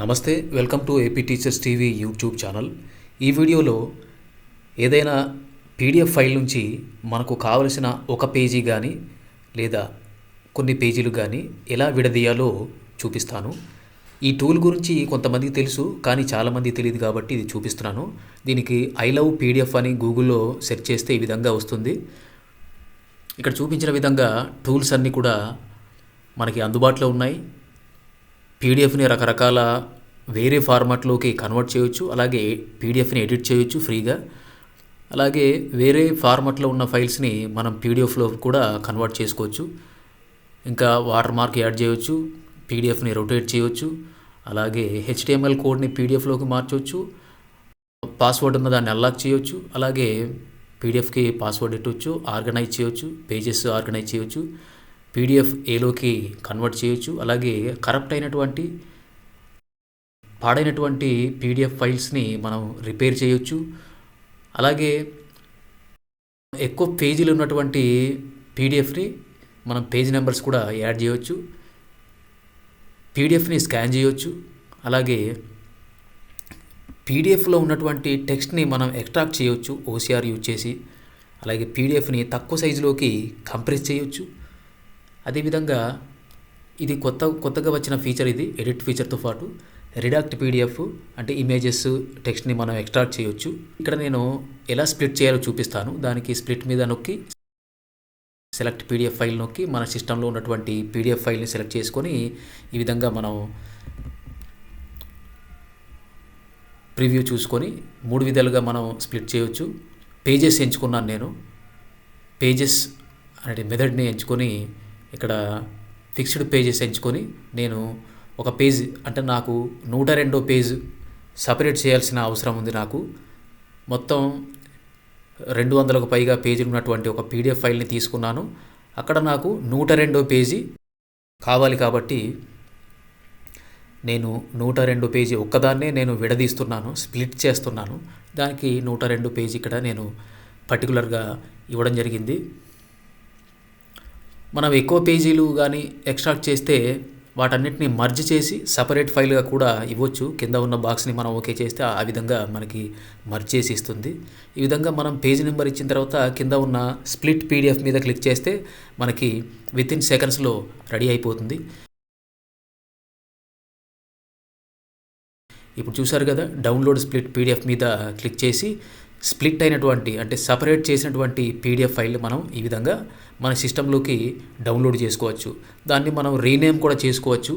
నమస్తే, welcome to AP teachers TV YouTube channel. ఈ వీడియోలో ఏదైనా పీడిఎఫ్ ఫైల్ నుంచి మనకు కావలసిన ఒక పేజీ కానీ లేదా కొన్ని పేజీలు కానీ ఎలా విడదీయాలో చూపిస్తాను. ఈ టూల్ గురించి కొంతమందికి తెలుసు, కానీ చాలామంది తెలియదు కాబట్టి ఇది చూపిస్తున్నాను. దీనికి ఐ లవ్ పీడిఎఫ్ అని గూగుల్లో సెర్చ్ చేస్తే ఈ విధంగా వస్తుంది. ఇక్కడ చూపించిన విధంగా టూల్స్ అన్నీ కూడా మనకి అందుబాటులో ఉన్నాయి. పీడిఎఫ్ని రకరకాల వేరే ఫార్మాట్లోకి కన్వర్ట్ చేయొచ్చు, అలాగే పీడిఎఫ్ని ఎడిట్ చేయొచ్చు ఫ్రీగా. అలాగే వేరే ఫార్మాట్లో ఉన్న ఫైల్స్ని మనం పీడిఎఫ్లో కూడా కన్వర్ట్ చేసుకోవచ్చు. ఇంకా వాటర్ మార్క్ యాడ్ చేయొచ్చు, పీడిఎఫ్ని రొటేట్ చేయొచ్చు, అలాగే హెచ్టిఎంఎల్ కోడ్ని పీడిఎఫ్లోకి మార్చవచ్చు, పాస్వర్డ్ ఉన్న దాన్ని అన్లాక్ చేయొచ్చు, అలాగే పీడిఎఫ్కి పాస్వర్డ్ పెట్టవచ్చు, ఆర్గనైజ్ చేయొచ్చు, పేజెస్ ఆర్గనైజ్ చేయొచ్చు, పీడిఎఫ్ ఏలోకి కన్వర్ట్ చేయొచ్చు. అలాగే కరప్ట్ అయినటువంటి పాడైనటువంటి పీడిఎఫ్ ఫైల్స్ని మనం రిపేర్ చేయొచ్చు. అలాగే ఎక్కువ పేజీలు ఉన్నటువంటి పీడిఎఫ్ని మనం పేజ్ నెంబర్స్ కూడా యాడ్ చేయొచ్చు, పీడిఎఫ్ని స్కాన్ చేయొచ్చు. అలాగే పీడిఎఫ్లో ఉన్నటువంటి టెక్స్ట్ని మనం ఎక్స్ట్రాక్ట్ చేయొచ్చు ఓసిఆర్ యూజ్ చేసి. అలాగే పీడిఎఫ్ని తక్కువ సైజులోకి కంప్రెస్ చేయొచ్చు. అదేవిధంగా ఇది కొత్తగా వచ్చిన ఫీచర్, ఇది ఎడిట్ ఫీచర్తో పాటు రిడాక్ట్ పీడిఎఫ్ అంటే ఇమేజెస్ టెక్స్ట్ని మనం ఎక్స్ట్రాక్ట్ చేయొచ్చు. ఇక్కడ నేను ఎలా స్ప్లిట్ చేయాలో చూపిస్తాను. దానికి స్ప్లిట్ మీద నొక్కి సెలెక్ట్ పీడిఎఫ్ ఫైల్ నొక్కి మన సిస్టంలో ఉన్నటువంటి పీడిఎఫ్ ఫైల్ని సెలెక్ట్ చేసుకొని ఈ విధంగా మనం ప్రివ్యూ చూసుకొని 3 విధాలుగా మనం స్ప్లిట్ చేయొచ్చు. పేజెస్ ఎంచుకున్నాను నేను. పేజెస్ అనే మెథడ్ని ఎంచుకొని ఇక్కడ ఫిక్స్డ్ పేజెస్ ఎంచుకొని నేను ఒక పేజ్ అంటే నాకు 102వ పేజ్ సపరేట్ చేయాల్సిన అవసరం ఉంది. నాకు మొత్తం 200కు పైగా పేజీలు ఉన్నటువంటి ఒక పీడిఎఫ్ ఫైల్ని తీసుకున్నాను. అక్కడ నాకు 102వ పేజీ కావాలి కాబట్టి నేను 102 పేజీ ఒక్కదాన్నే నేను విడదీస్తున్నాను, స్ప్లిట్ చేస్తున్నాను. దానికి 102 పేజీ ఇక్కడ నేను పర్టికులర్గా ఇవ్వడం జరిగింది. మనం ఎక్కువ పేజీలు కానీ ఎక్స్ట్రాక్ట్ చేస్తే వాటన్నిటిని మర్జ్ చేసి సపరేట్ ఫైల్గా కూడా ఇవ్వచ్చు. కింద ఉన్న బాక్స్ని మనం ఓకే చేస్తే ఆ విధంగా మనకి మర్జ్ చేసి ఇస్తుంది. ఈ విధంగా మనం పేజ్ నెంబర్ ఇచ్చిన తర్వాత కింద ఉన్న స్ప్లిట్ పీడిఎఫ్ మీద క్లిక్ చేస్తే మనకి వితిన్ సెకండ్స్లో రెడీ అయిపోతుంది. ఇప్పుడు చూసారు కదా, డౌన్లోడ్ స్ప్లిట్ పీడిఎఫ్ మీద క్లిక్ చేసి స్ప్లిట్ అయినటువంటి అంటే సపరేట్ చేసినటువంటి పీడిఎఫ్ ఫైల్ మనం ఈ విధంగా మన సిస్టంలోకి డౌన్లోడ్ చేసుకోవచ్చు. దాన్ని మనం రీనేమ్ కూడా చేసుకోవచ్చు,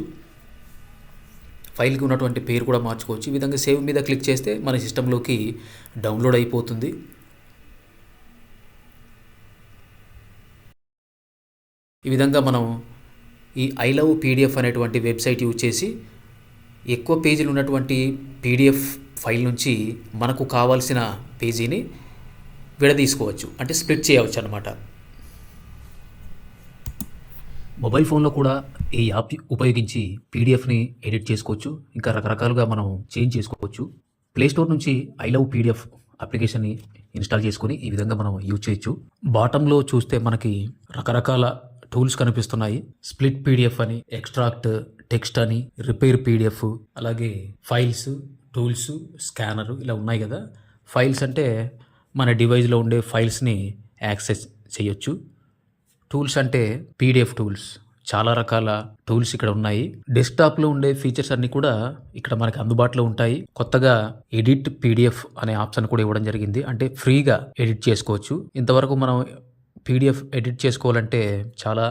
ఫైల్కి ఉన్నటువంటి పేరు కూడా మార్చుకోవచ్చు. ఈ విధంగా సేవ్ మీద క్లిక్ చేస్తే మన సిస్టంలోకి డౌన్లోడ్ అయిపోతుంది. ఈ విధంగా మనం ఈ ఐ లవ్ పీడిఎఫ్ అనేటువంటి వెబ్సైట్ యూజ్ చేసి ఎక్కువ పేజీలు ఉన్నటువంటి పీడిఎఫ్ ఫైల్ నుంచి మనకు కావాల్సిన పేజీని విడదీసుకోవచ్చు, అంటే స్ప్లిట్ చేయవచ్చు అన్నమాట. మొబైల్ ఫోన్లో కూడా ఈ యాప్ ఉపయోగించి పీడిఎఫ్ని ఎడిట్ చేసుకోవచ్చు, ఇంకా రకరకాలుగా మనం చేంజ్ చేసుకోవచ్చు. ప్లేస్టోర్ నుంచి ఐ లవ్ పీడిఎఫ్ అప్లికేషన్ని ఇన్స్టాల్ చేసుకొని ఈ విధంగా మనం యూజ్ చేయొచ్చు. బాటంలో చూస్తే మనకి రకరకాల టూల్స్ కనిపిస్తున్నాయి. స్ప్లిట్ పీడిఎఫ్ అని, ఎక్స్ట్రాక్ట్ టెక్స్ట్ అని, రిపేర్ పీడిఎఫ్, అలాగే ఫైల్స్, టూల్స్, స్కానర్ ఇలా ఉన్నాయి కదా. ఫైల్స్ అంటే మన డివైస్లో ఉండే ఫైల్స్ని యాక్సెస్ చేయొచ్చు. టూల్స్ అంటే పీడిఎఫ్ టూల్స్, చాలా రకాల టూల్స్ ఇక్కడ ఉన్నాయి. డెస్క్టాప్లో ఉండే ఫీచర్స్ అన్నీ కూడా ఇక్కడ మనకి అందుబాటులో ఉంటాయి. కొత్తగా ఎడిట్ పీడిఎఫ్ అనే ఆప్షన్ కూడా ఇవ్వడం జరిగింది, అంటే ఫ్రీగా ఎడిట్ చేసుకోవచ్చు. ఇంతవరకు మనం పీడిఎఫ్ ఎడిట్ చేసుకోవాలంటే చాలా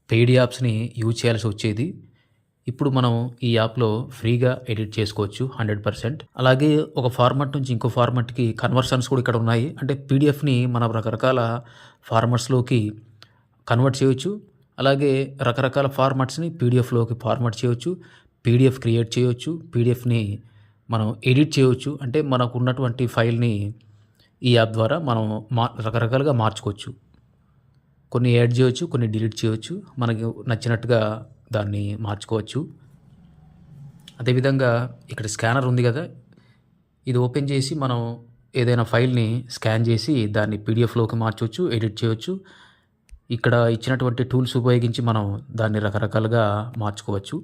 పెయిడ్ యాప్స్ని యూజ్ చేయాల్సి వచ్చేది. ఇప్పుడు మనం ఈ యాప్లో ఫ్రీగా ఎడిట్ చేసుకోవచ్చు 100%. అలాగే ఒక ఫార్మాట్ నుంచి ఇంకో ఫార్మాట్కి కన్వర్షన్స్ కూడా ఇక్కడ ఉన్నాయి. అంటే పీడిఎఫ్ని మనం రకరకాల ఫార్మాట్స్లోకి కన్వర్ట్ చేయొచ్చు. అలాగే రకరకాల ఫార్మాట్స్ని పీడిఎఫ్లోకి ఫార్మాట్ చేయొచ్చు, పీడిఎఫ్ క్రియేట్ చేయొచ్చు, పీడిఎఫ్ని మనం ఎడిట్ చేయొచ్చు. అంటే మనకు ఉన్నటువంటి ఫైల్ని ఈ యాప్ ద్వారా మనం రకరకాలుగా మార్చుకోవచ్చు. కొన్ని యాడ్ చేయొచ్చు, కొన్ని డిలీట్ చేయొచ్చు, మనకి నచ్చినట్టుగా దాన్ని మార్చుకోవచ్చు. అదేవిధంగా ఇక్కడ స్కానర్ ఉంది కదా, ఇది ఓపెన్ చేసి మనం ఏదైనా ఫైల్ని స్కాన్ చేసి దాన్ని పీడిఎఫ్లోకి మార్చవచ్చు, ఎడిట్ చేయొచ్చు. ఇక్కడ ఇచ్చినటువంటి టూల్స్ ఉపయోగించి మనం దాన్ని రకరకాలుగా మార్చుకోవచ్చు.